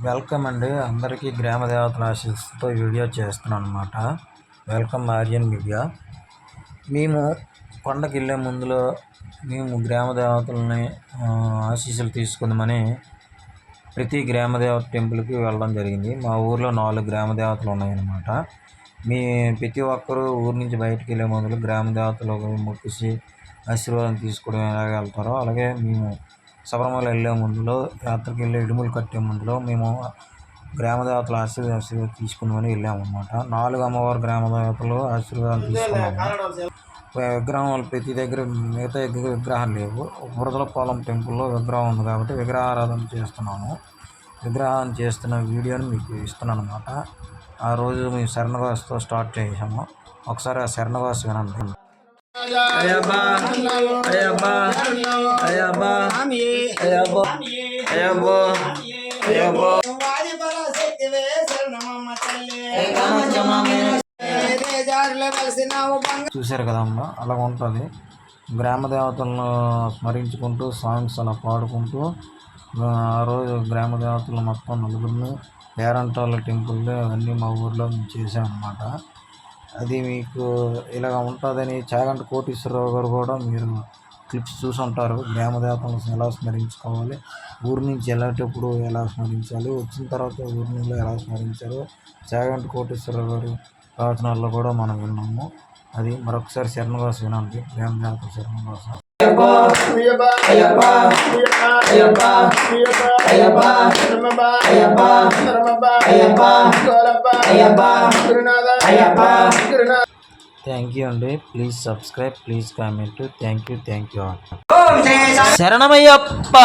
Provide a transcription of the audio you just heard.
Welcome అండి అందరికీ గ్రామ దేవతల ఆశీస్సుతో వీడియో చేస్తున్నాను అనమాట. Welcome Aryan media. మేము కొండకి వెళ్ళే ముందులో మేము గ్రామ దేవతలని ఆశీస్సులు తీసుకుందామని ప్రతి గ్రామ దేవత టెంపుల్కి వెళ్ళడం జరిగింది. మా ఊర్లో 4 గ్రామ దేవతలు ఉన్నాయన్నమాట. ప్రతి ఒక్కరూ ఊరి నుంచి బయటకు వెళ్ళే ముందు గ్రామ దేవతలకు మొక్కేసి ఆశీర్వాదం తీసుకోవడం ఎలాగ వెళ్తారో అలాగే మేము శబరిమల వెళ్ళే ముందులో యాత్రకి వెళ్ళే ఇడుములు కట్టే ముందులో మేము గ్రామ దేవతల ఆశీర్వాదం తీసుకుందామని వెళ్ళామన్నమాట. 4 అమ్మవారి గ్రామ దేవతలు ఆశీర్వాదం తీసుకున్నాము. విగ్రహం ప్రతి దగ్గర మిగతా విగ్రహాలు లేవు. బురదలపాలెం టెంపుల్లో విగ్రహం ఉంది కాబట్టి విగ్రహారాధన చేస్తున్నాము. విగ్రహం చేస్తున్న వీడియోని మీకు ఇస్తున్నాను అనమాట. ఆ రోజు మేము శరణఘోషతో స్టార్ట్ చేసాము. ఒకసారి ఆ శరణఘోష వినండి. అయ్యబ్బా అయ్యబ్బా అయ్యబ్బా అయ్యబ్బో అయ్యబ్బో అయ్యబ్బో చూశారు కదమ్మా, అలా ఉంటుంది. గ్రామ దేవతలను స్మరించుకుంటూ సాంగ్స్ అలా పాడుకుంటూ ఆ రోజు గ్రామ దేవతలు మొత్తం నలుగురిని పేరంటాల టెంపుల్ అన్నీ మా ఊర్లో చేసామన్నమాట. అది మీకు ఇలాగ ఉంటుందని చాగంటి కోటేశ్వరరావు గారు కూడా మీరు క్లిప్స్ చూసి ఉంటారు. గ్రామ దేవతలను ఎలా స్మరించుకోవాలి, ఊరి నుంచి వెళ్ళేటప్పుడు ఎలా స్మరించాలి, వచ్చిన తర్వాత ఊరి నుంచి ఎలా స్మరించాలో చాగంటి కోటేశ్వరరావు గారు ప్రవచనాల్లో కూడా మనం విన్నాము. అది మరొకసారి శరణఘోష వినండి. గ్రామ దేవత శరణఘోష. థ్యాంక్ యూ అండి. Please subscribe, please comment. Thank you శరణమయ్యప్ప.